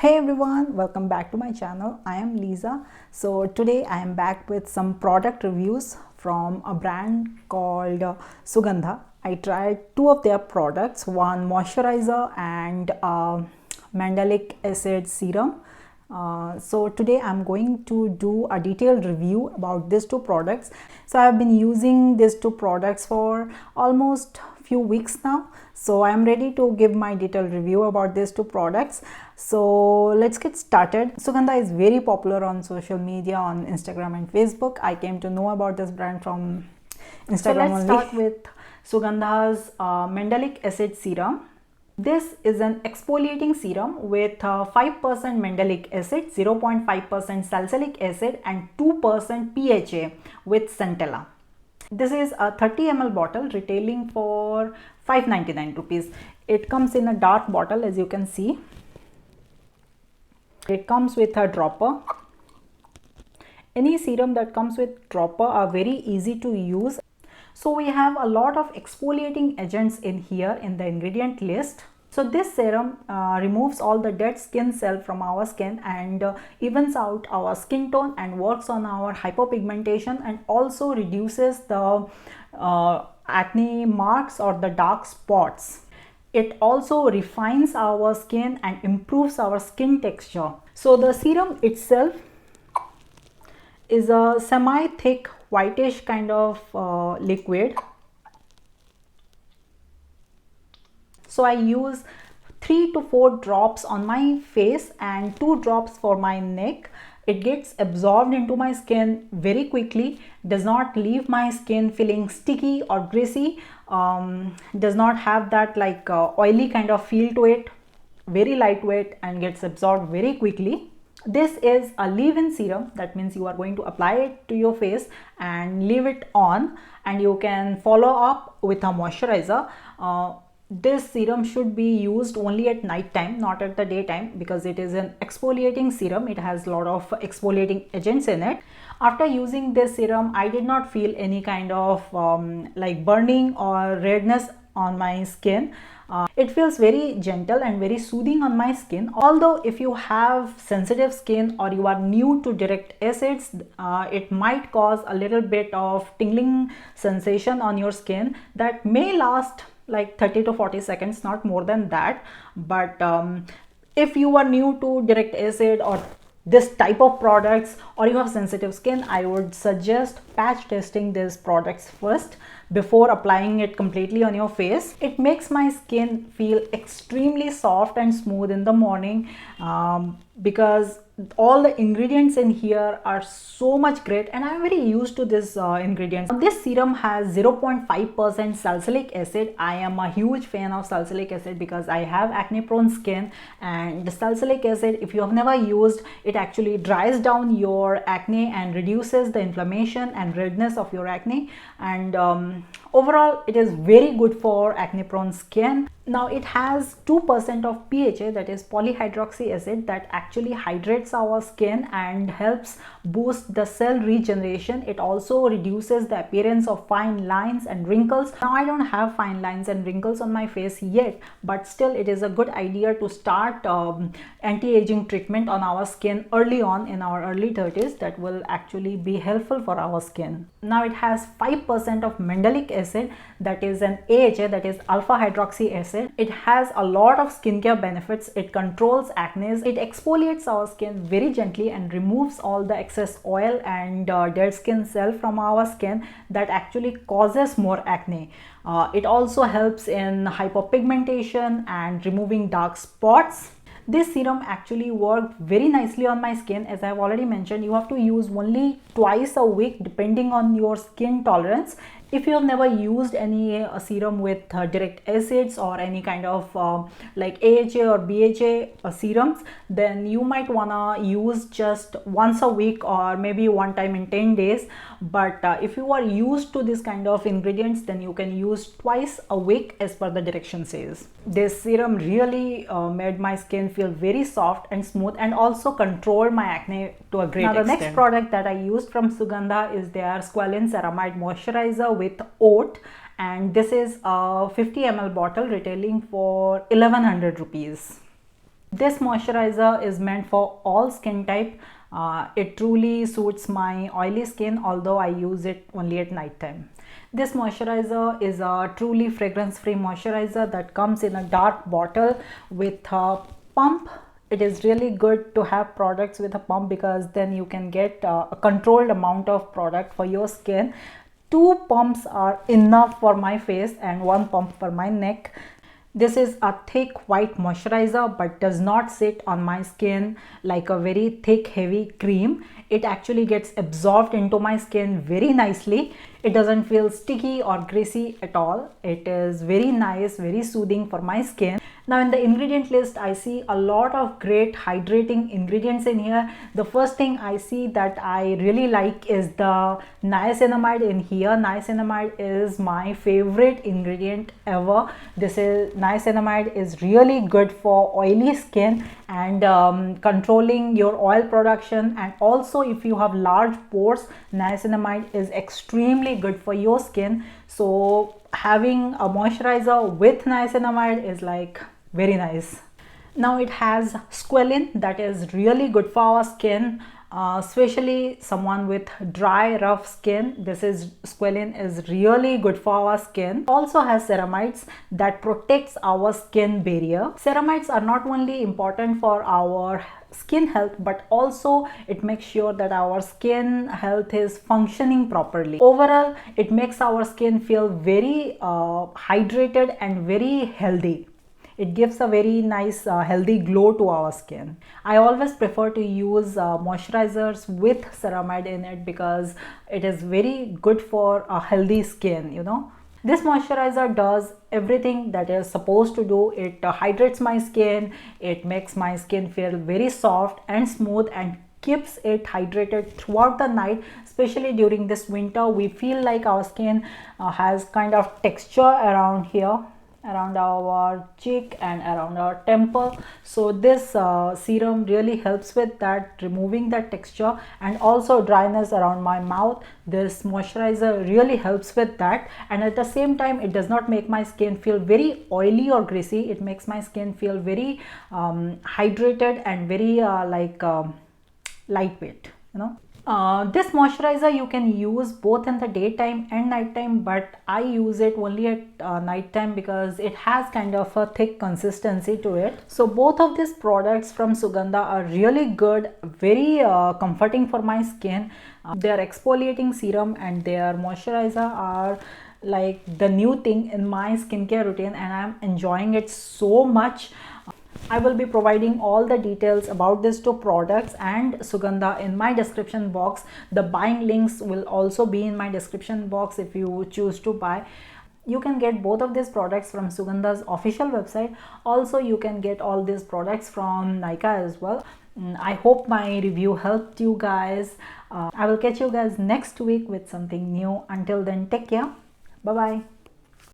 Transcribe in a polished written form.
Hey everyone, welcome back to my channel. I am Lisa. So today I am back with some product reviews from a brand called Sugandha. I tried two of their products, one moisturizer and mandelic acid serum. So today I'm going to do a detailed review about these two products. So I have been using these two products for almost few weeks now, so I'm ready to give my detailed review about these two products. So let's get started. Sugandha is very popular on social media, on Instagram and Facebook. I came to know about this brand from Instagram. So let's start with Sugandha's mandelic acid serum. This is an exfoliating serum with 5% mandelic acid, 0.5% salicylic acid and 2% PHA with centella. This is a 30 ml bottle retailing for 599 rupees. It comes in a dark bottle, as you can see. It comes with a dropper. Any serum that comes with dropper are very easy to use. So we have a lot of exfoliating agents in here in the ingredient list. So this serum removes all the dead skin cell from our skin and evens out our skin tone and works on our hypopigmentation, and also reduces the acne marks or the dark spots. It also refines our skin and improves our skin texture. So the serum itself is a semi-thick whitish kind of liquid. So I use 3 to 4 drops on my face and 2 drops for my neck. It gets absorbed into my skin very quickly, does not leave my skin feeling sticky or greasy, does not have that like oily kind of feel to it, very lightweight and gets absorbed very quickly. This is a leave-in serum. That means you are going to apply it to your face and leave it on, and you can follow up with a moisturizer. This serum should be used only at night time, not at the daytime, because it is an exfoliating serum. It has a lot of exfoliating agents in it. After using this serum, I did not feel any kind of like burning or redness on my skin. It feels very gentle and very soothing on my skin. Although if you have sensitive skin or you are new to direct acids, it might cause a little bit of tingling sensation on your skin that may last like 30 to 40 seconds, not more than that. But if you are new to direct acid or this type of products, or you have sensitive skin, I would suggest patch testing these products first before applying it completely on your face. It makes my skin feel extremely soft and smooth in the morning because all the ingredients in here are so much great, and I'm very used to this ingredients. This serum has 0.5% salicylic acid. I am a huge fan of salicylic acid because I have acne prone skin, and the salicylic acid, if you have never used, it actually dries down your acne and reduces the inflammation and redness of your acne, and overall it is very good for acne prone skin. Now it has 2% of PHA, that is polyhydroxy acid, that actually hydrates our skin and helps boost the cell regeneration. It also reduces the appearance of fine lines and wrinkles. Now I don't have fine lines and wrinkles on my face yet, but still it is a good idea to start anti-aging treatment on our skin early on in our early 30s. That will actually be helpful for our skin. Now it has 5% of mandelic acid, that is an AHA, that is alpha hydroxy acid. It has a lot of skincare benefits. It controls acne. It exfoliates our skin very gently and removes all the excess oil and dead skin cell from our skin that actually causes more acne. It also helps in hypopigmentation and removing dark spots. This serum actually worked very nicely on my skin. As I have already mentioned, you have to use only twice a week depending on your skin tolerance. If you have never used any serum with direct acids or any kind of like AHA or BHA serums, then you might wanna use just once a week or maybe one time in 10 days. But if you are used to this kind of ingredients, then you can use twice a week as per the direction says. This serum really made my skin feel very soft and smooth, and also controlled my acne to a great extent. Now the next product that I used from Sugandha is their Squalane Ceramide Moisturizer with oat, and this is a 50 ml bottle retailing for 1100 rupees. This moisturizer is meant for all skin type. It truly suits my oily skin, although I use it only at night time. This moisturizer is a truly fragrance free moisturizer that comes in a dark bottle with a pump. It is really good to have products with a pump because then you can get a controlled amount of product for your skin. 2 pumps are enough for my face and 1 pump for my neck. This is a thick white moisturizer but does not sit on my skin like a very thick heavy cream. It actually gets absorbed into my skin very nicely. It doesn't feel sticky or greasy at all. It is very nice, very soothing for my skin. Now in the ingredient list, I see a lot of great hydrating ingredients in here. The first thing I see that I really like is the niacinamide in here. Niacinamide is my favorite ingredient ever. Niacinamide is really good for oily skin and controlling your oil production, and also if you have large pores, niacinamide is extremely good for your skin. So having a moisturizer with niacinamide is like very nice. Now it has squalene that is really good for our skin, especially someone with dry rough skin. Squalene is really good for our skin. Also has ceramides that protects our skin barrier. Ceramides are not only important for our skin health, but also it makes sure that our skin health is functioning properly. Overall, it makes our skin feel very hydrated and very healthy. It gives a very nice healthy glow to our skin. I always prefer to use moisturizers with ceramide in it because it is very good for a healthy skin, you know. This moisturizer does everything that is supposed to do. It hydrates my skin, it makes my skin feel very soft and smooth and keeps it hydrated throughout the night. Especially during this winter, we feel like our skin has kind of texture around here, around our cheek and around our temple. So this serum really helps with that, removing that texture and also dryness around my mouth. This moisturizer really helps with that, and at the same time it does not make my skin feel very oily or greasy. It makes my skin feel very hydrated and very lightweight, you know. This moisturizer you can use both in the daytime and nighttime, but I use it only at nighttime because it has kind of a thick consistency to it. So both of these products from Sugandha are really good, very comforting for my skin. Their exfoliating serum and their moisturizer are like the new thing in my skincare routine, and I'm enjoying it so much. I will be providing all the details about these 2 products and Sugandha in my description box. The buying links will also be in my description box if you choose to buy. You can get both of these products from Sugandha's official website. Also, you can get all these products from Nykaa as well. I hope my review helped you guys. I will catch you guys next week with something new. Until then, take care. Bye bye.